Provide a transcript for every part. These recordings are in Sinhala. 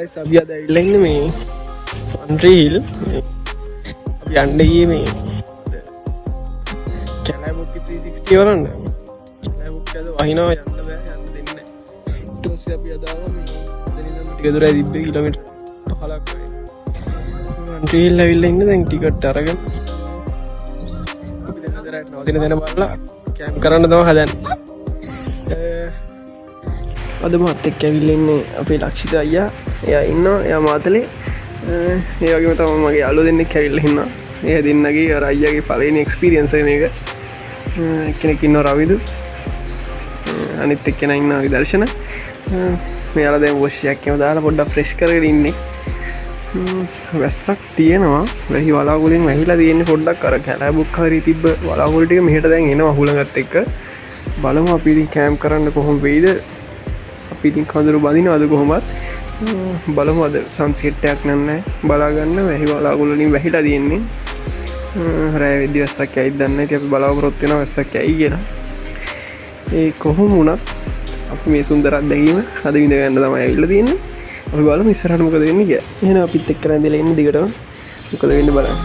guys, අපි අද ඇවිල්ලා ඉන්නේ මේ අන්රිල් අපි යන්න ගියේ මේ කැලෑබොක්ක 360 වරන්න. කැලෑබොක්ක අද වහිනවා යන්න බෑ යන්න දෙන්නේ නැහැ. ඊට පස්සේ අපි අද ආවා මේ එතනින් ටික දුරයි තිබ්බේ කිලෝමීටර් 15ක් වගේ. අන්රිල් ඇවිල්ලා ඉන්නේ දැන් ටිකට් අරගෙන. අපි දැන් අද රැට නවතින දෙන බලලා කැම්ප් කරන්න තමයි හදන්නේ. අද මාත් එක්ක ඇවිල්ලා ඉන්නේ අපේ ලක්ෂිත අයියා. එයා ඉන්නවා. එයා මාතලේ. ඒ වගේම තමයි මගේ යාළුවෝ දෙන්නෙක් ඇවිල්ලා ඉන්නවා. ඒ දෙන්නගේ අර අයියාගේ පළවෙනි එක්ස්පීරියන්ස් එක මේක. කෙනෙක් ඉන්නවා රවිදු. අනිත් එක්කෙනා ඉන්නවා විදර්ශන. මෙයාලා දැන් වොෂ් එකක් එහෙම දාලා පොඩ්ඩක් ෆ්‍රෙෂ් කරගෙන ඉන්නේ. වැස්සක් තියෙනවා. වැහි වලාකුලෙන් වැහිලා තියෙන්නේ පොඩ්ඩක් අර කැලෑබොක්ක හරි තිබ්බ වලාකුළු ටික මෙහෙට දැන් එනවා හුලඟත් එක්ක. බලමු අපි ඉතින් කැම්ප් කරන්න කොහොම වෙයිද? අපි ඉතින් කඳුරු බඳිනවද කොහොමවත් බලමු. අද සන්සෙට් එකක් නැහැ බලා ගන්න. වැහි වලාකුළු වලින් වැහිලා තියෙන්නේ. රෑ වෙද්දි වැස්සක් ඇයිද දන්නේ නැහැ. ඉතින් අපි බලාපොරොත්තු වෙනවා වැස්සක් ඇයි කියලා. ඒ කොහොම වුණත් අපි මේ සුන්දර අත්දැකීම අද විඳ ගන්න තමයි ඇවිල්ලා තියෙන්නේ. අපි බලමු ඉස්සරහට මොකද වෙන්නේ කියලා. එහෙනම් අපිත් එක්ක නැන්දලා ඉන්න දිගටම මොකද වෙන්නේ බලන්න.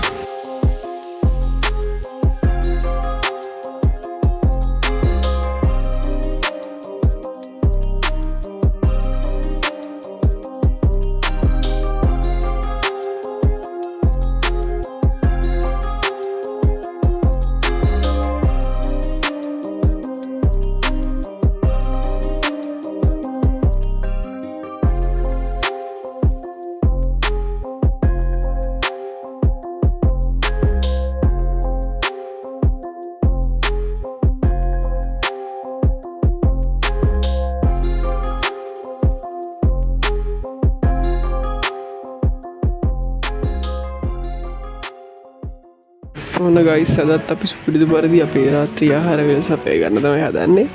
ඔන්න ගයිස් අදත් අපි සුපිරිදු පරිදි අපේ රාත්‍රී ආහාර වෙනස අපේ ගන්න තමයි හදන්නේ.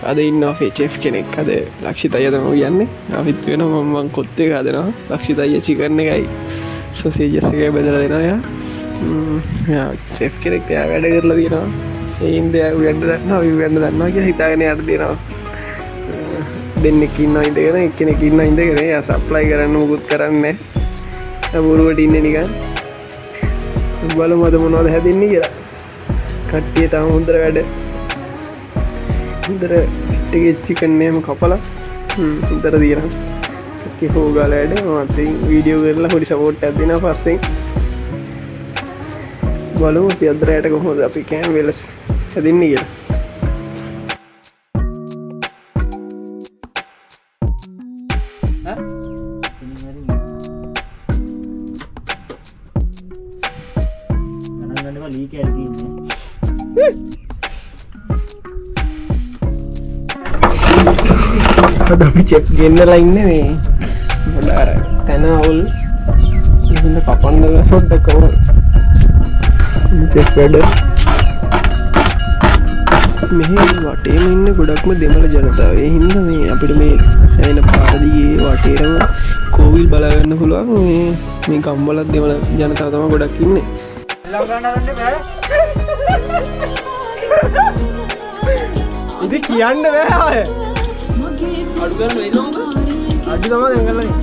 අද ඉන්නවා අපේ චෙෆ් කෙනෙක්. අද ලක්ෂිත අයියා තමයි කියන්නේ. අපිත් වෙනවා මම කොත් එක හදනවා. ලක්ෂිත අයියා චිකන් එකයි සොසේජස් එකයි බෙදලා දෙනවා යා. යා චෙෆ් කෙනෙක් එයා වැඩ කරලා තියෙනවා. ඒ ඉඳ උයන්න දන්නවා අපි උයන්න දන්නවා කියලා හිතාගෙන යට දෙනවා. දෙන්නෙක් ඉන්නවා ඉඳගෙන එක්කෙනෙක් ඉන්නවා ඉඳගෙන එයා සප්ලයි කරන්න මොකුත් කරන්නේ නැහැ. බොරුවට ඉන්නේ නිකන්. බලමු අද මොනවද හැදෙන්නේ කියලා. කට්ටිය තාම හොඳට වැඩ. හොඳට ටිකේ චිකන් නේම කපලා හොඳට දිනනවා. කට්ටිය හොගාලා වැඩ. මම වීඩියෝ කරලා පොඩි සපෝට් එකක් දෙනවා පස්සෙන්. බලමු අපි අද රැට කොහොමද අපි කෑම වෙලස් හැදෙන්නේ කියලා. අද අපි චෙක් ගෙන්නලා ඉන්නේ මේ මොඩාර තන අවුල් ඉන්න කපන්න පොඩ්ඩක් කවර චෙක් වැඩ මෙහි වටේම ඉන්න ගොඩක්ම දෙමළ ජනතාව. ඒ හින්දා මේ අපිට මේ ඇයින පාර දිගේ වටේටම කෝවිල් බලා ගන්න පුළුවන්. මේ ගම්වලත් දෙමළ ජනතාව තමයි ගොඩක් ඉන්නේ. ලව ගන්න දෙන්න බෑ. ඉතින් කියන්න බෑ ආය. අඩු කරන්න වෙයිද උඹ? අඩු තමයි දැන් ගල්ලා ඉන්නේ.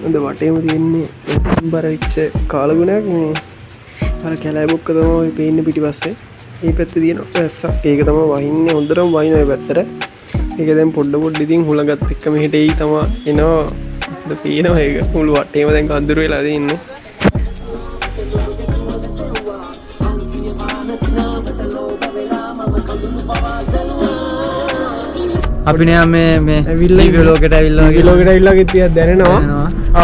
අද වටේම තියෙන්නේ බර වෙච්ච කාලගුණයක් මේ අර කැලෑබොක්ක තමයි පේන්නේ පිටිපස්සේ. මේ පැත්තේ තියෙන වැස්සක්. ඒක තමයි වහින්නේ හොඳටම වහින ඔය පැත්තට. ඒක දැන් පොඩ ඉතින් හුලඟත් එක්ක මෙහෙට එයි තමයි එනවා. අපිට පේනවා ඒක. මුළු වටේම දැන් කඳුරු වෙලා ඉන්නේ. අපි නෑ මේ ලිවි ලෝකෙට ඇවිල්ලා කිය දැනෙනවා.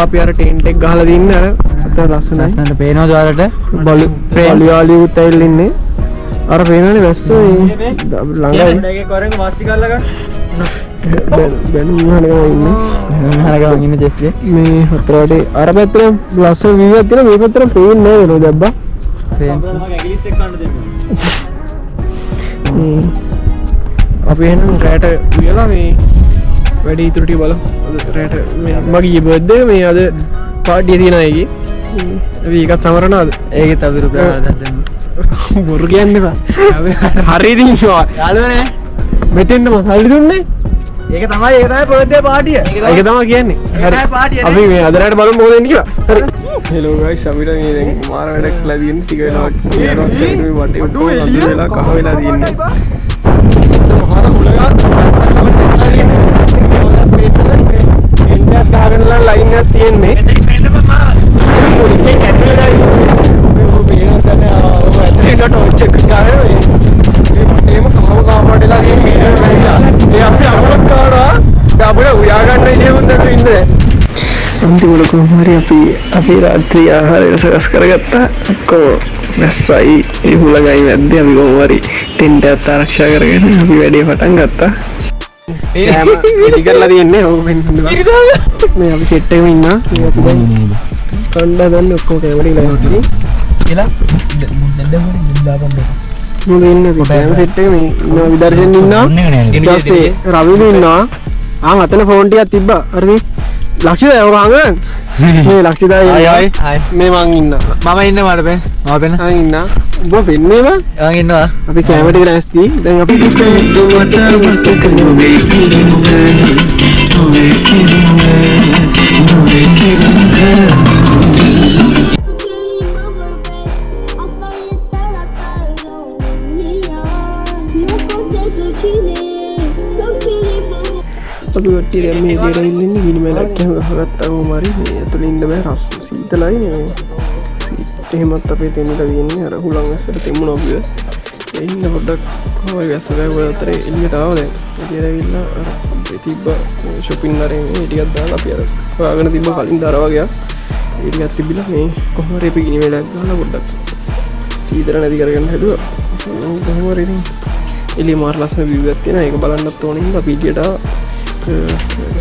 අපි අර ටෙන්ට් එක ගහලා දින්න අර අතන ලස්සනට පේනවද ඔයාලට? බලුවාලියුත් ඇවිල්ලා ඉන්නේ. අර පේනවනේ වැස්ස ළඟයි. ඒකේ කොරෙන් වාස්ති කරලා ගන්න. බැලු මහනගම ඉන්නේ. මහනගම ඉන්නේ ජෙෆ්ගේ. මේ හතරට අර පැත්තේ ලස්සන වීව් එකක් තියෙනවා. මේ පැත්තට පේන්නේ නැහැ නේද අබ්බා? පේන්නේ. මම ඇගිලිත් එක්ක ගන්න දෙන්න. අපි එහෙනම් රැට වියලා මේ වැඩි ඉතුරු ටික බලමු. අද රැට මගේ බර්ත්ඩේ මේ අද පාටිය තියෙන අයගේ. අපි ඒකත් සමරනවාද? ඒකෙත් අපි රුපියල් 1000ක් දෙන්න. බොරු කියන්න එපා. හරියද ඉන්නවා. යාළුවනේ. මෙතෙන්ද මම සල්ලි දුන්නේ. ඒක තමයි බර්ත්ඩේ පාටිය. ඒක තමයි කියන්නේ. හරි. අපි මේ අද රැට බලමු මොකද වෙන්නේ කියලා. හරි. හෙලෝ ගයිස් අපිට මේ දැන් මාර වැඩක් කියලා තියෙන ටික වෙනවා කියනවා සෙන් මේ වටේ ඔක්කොම අඳු වෙලා කහ වෙලා තියෙන්නේ. මහා හුලගා එන්ඩර් ගහගෙනලා ලයින් එකක් තියෙන්නේ. පොලිසිය කැටලලා ඉන්නේ. මේ පේනද ඇත්තට ටෝච් එක ගාවේ මේ වටේම කහව කාමඩලා ගිහින් මීටර් වැහිලා. ඒ අස්සේ අරමුණක් කරනවා. අපිට උයා ගන්න ඉන්නේ හොඳට ඉන්නේ. අන්තිමට කොහොම හරි අපි රාත්‍රී ආහාරය සකස් කරගත්තා. ඔක්කොම වැස්සයි ඒ හුලගයි මැද්දේ අපි කොහොම හරි ටෙන්ට් එකත් ආරක්ෂා කරගෙන අපි වැඩේ පටන් ගත්තා. ඒම ඉලි කරලා තියෙන්නේ ඕක වෙන්න මේ අපි සෙට් එකෙම ඉන්නවා. මේ අපි දැන් කණ්ඩා ගන්න ඔක්කොම කැමරේ ලෑස්ති. කියලා දෙන්න දාපන් දෙන්න. මොකද ඉන්නේ අපි සෙට් එකේ මේ ඉන්නවා විදර්ශන ඉන්නවා. ඊට පස්සේ රවිදු ඉන්නවා. අතන ෆෝන් ටිකක් තිබ්බා. හරිද? ලක්ෂිතය ඔරංගන් මේ ලක්ෂිතය මේ මං ඉන්න මම ඉන්න මට පෙන් මම පෙන්න මං ඉන්න උඹ පෙන්නේ බං මං ඉන්නවා අපි කැමරා එක නැස්ති දැන් අපි අපි ඔට්ටිය දැන් මේ එළියට ඇවිල්ලා ඉන්නේ ගිනි මැලක් එහෙම ගහගත්තා කොහොම හරි මේ ඇතුළේ ඉන්න බෑ රස් සීතලයි නේ සීට් එහෙමත් අපේ තෙන්නලා තියෙන්නේ අර හුලං ඇස්සට තෙමුණා අපිව ඒ ඉන්න පොඩ්ඩක් කොහොමද වැස්ස ගාව අතරේ එළියට ආවා දැන් එළියට ඇවිල්ලා අර අපේ තිබ්බ shopping නරේ මේ ටිකක් දාලා අපි අර හොයාගෙන තිබ්බ කලින් දරවා ගියා ඒ ටිකක් තිබිලා මේ කොහොම හරි අපි ගිනි මැලක් ගහලා පොඩ්ඩක් සීතල නැති කරගන්න හැදුවා කොහොම හරි ඉතින් එළිය මාර ලස්සන view එකක් තියෙනවා ඒක බලන්නත් ඕනේ හින්දා අපි එළියට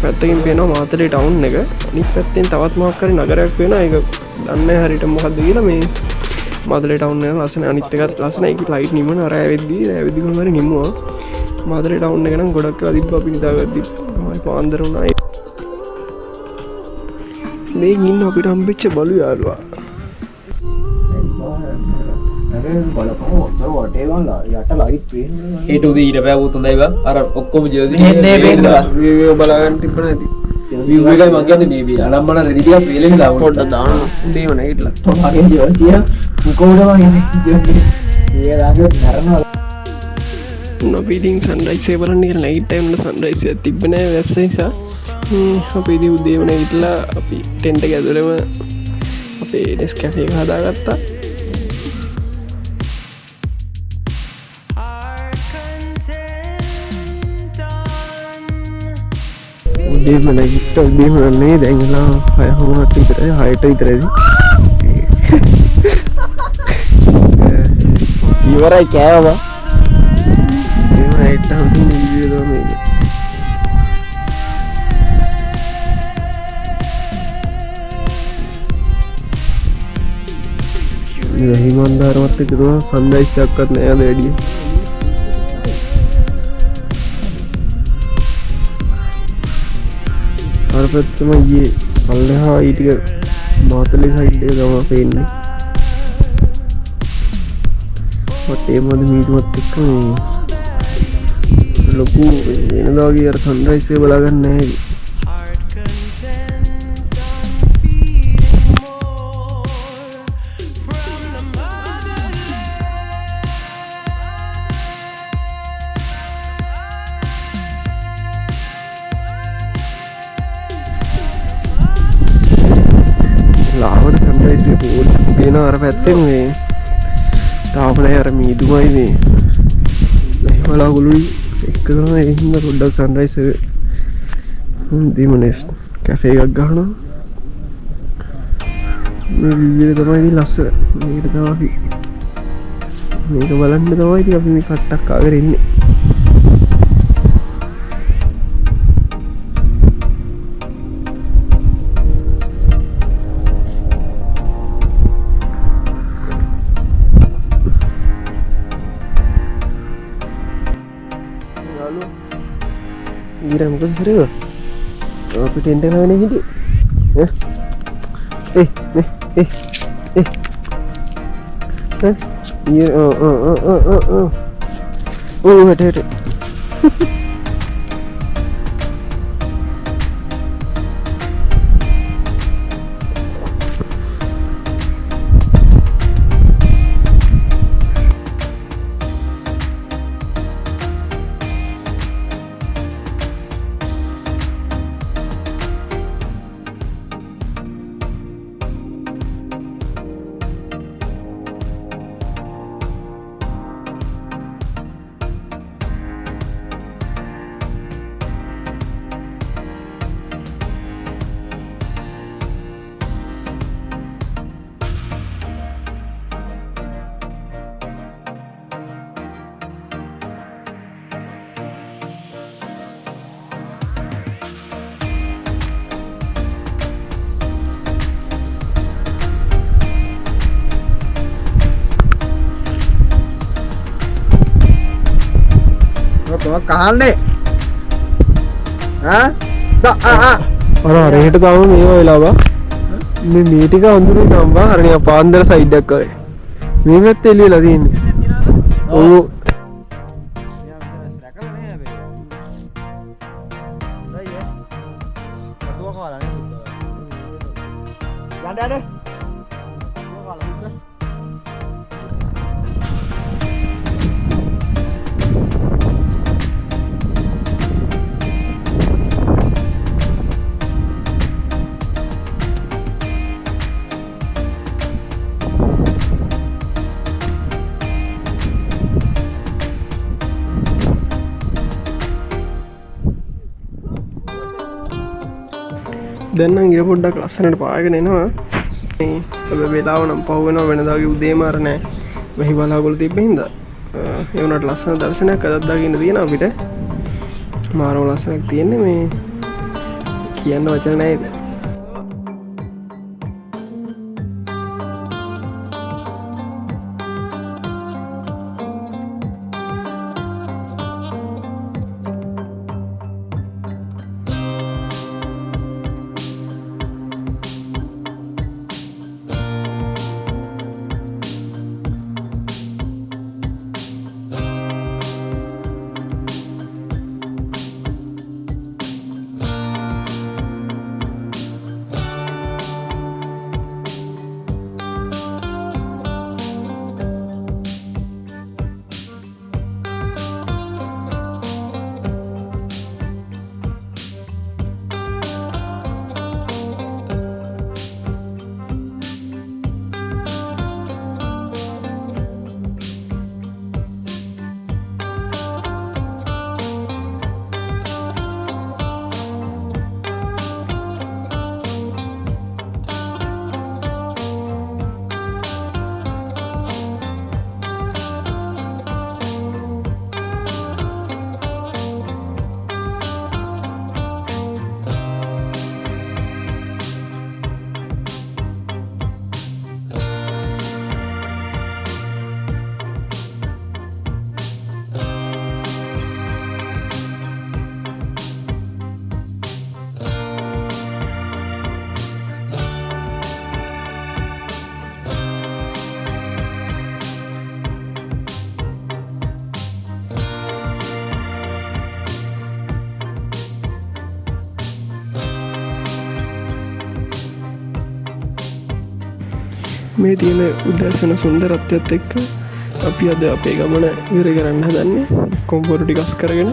පැත්තකින් පේනවා මාතලේ ටවුන් එක අනිත් පැත්තෙන් තවත් මොකක් හරි නගරයක් වෙනවා ඒක දන්නේ නැහැ හරියට මොකද්ද කියලා මේ මාතලේ ටවුන් එක ලස්සන අනිත් එකත් ලස්සන ඒක ලයිට් නිමන අර ඇවිද්දි කොහොම හරි නිමුවා මාතලේ ටවුන් එක නම් ගොඩක් වෙලා තිබ්බා අපි නිදාගද්දි තමයි පාන්දර වුණා මේ ඉන්න අපිට හම්බෙච්ච බලු යාළුවා ඒට උදේ ඊට පෑවුත් හොඳයි බං අර ඔක්කොම ජර්සි එන්නේ වීඩියෝ බලන්න තිබ්බ නැති view එකයි මං කියන්නේ මේ අනම්මන රෙදි ටිකක් පේලෙන්න දාන්න පොඩ්ඩක් දාන්න උදේම නැගිටලා මගේ ජර්සි මොකෝද මං ඉන්නේ ඒක දාගෙන නරනවා අපි ඉතින් සන්රයිස් එක බලන්න කියලා නයිට් ටයිම් වල සන්රයිස් එකක් තිබ්බ නෑ වැස්ස නිසා අපි ඉතින් උදේම නැගිටලා අපි ටෙන්ට් එක ඇතුළේම අපේ ඩෙස්ක් කැෆේ එක හදාගත්තා උදේම නැගිට්ට උදේම නේ දැන් වෙලා 6:00 විතරයි 6ට විතරයි ඉවරයි කෑවා එහෙම නයිට් හම්බුනේ වීඩියෝ තමයි මේක හිමන්දාරවත් එක්ක දුවා සන්රයිස් එකක්වත් නෑ අද වැඩි අර පැත්තම ගියේ පල්ලෙහා ඊ ටික මාතලේ සයිඩ් එක තමයි පේන්නේ වටේ මොකද මීටුවත් එක්ක ලොකු වෙනදා වගේ අර සන්රයිස් එක බලා ගන්න නැහැ ලාවට සන්රයිස් එක පොඩි පේන අර පැත්තෙන් මේ තාපනේ අර මීදුමයි මේ මෙහෙමලා ගුළුයි එක තමයි ඒ හින්දා පොඩ්ඩක් සන්රයිස් එක දීමනස් කැෆේ එකක් ගහනවා මේ විදිහට තමයි ඉතින් ලස්සන මේක තමයි මේක බලන්න තමයි ඉතින් අපි මේ කට්ටක් ආගෙන ඉන්නේ Gira moකද කරේ අපිට එන්න ගානේ හිටියේ හට කහන්නේ අර රේට තම මේ වෙලාවා මේ මීටික අඳුරේ නම්බා හරිය පාන්දර සයිඩ් එකක් ආවේ මේකත් එළියලා තියෙන්නේ ඔව් දැන් නම් ඉර පොඩ්ඩක් ලස්සනට පායගෙන එනවා මේ වෙලාව නම් පහු වෙනවා වෙනදාගේ උදේම අර නෑ වෙහි බලාගොල තිබ්බ හින්දා ඒ වුණාට ලස්සන දර්ශනයක් අදත් දකින්න තියෙනවා අපිට මාරම ලස්සනක් තියෙන්නේ මේ කියන්න වචන නෑද මේ තියෙන උදැසන සුන්දරත්වයත් එක්ක අපි අද අපේ ගමන ඉවර කරන්න හදන්නේ කොම්පොරු ටික අස් කරගෙන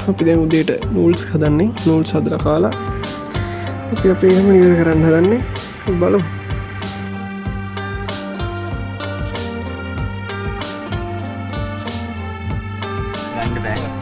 අපි දැන් උදේට නූල්ස් හදන්නේ නූල්ස් හදලා කාලා අපි අපේ ගමන ඉවර කරන්න හදන්නේ බලමු ගන්න බෑ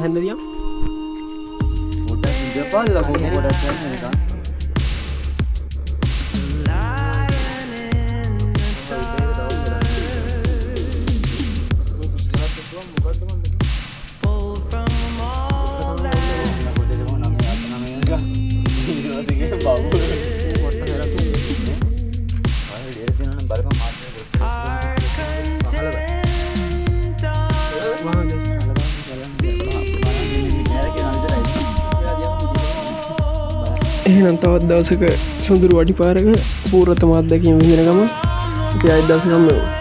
හැන්ද දියම් පොඩ්ඩක් ඉඳපල්ලා කොහොම ගොඩක් යන්නේ එක එහෙනම් තවත් දවසක සොඳුරු වඩි පාරක පූර්වතම අත්දැකීම විඳින ගමන් අපි ආයෙත් දවසකම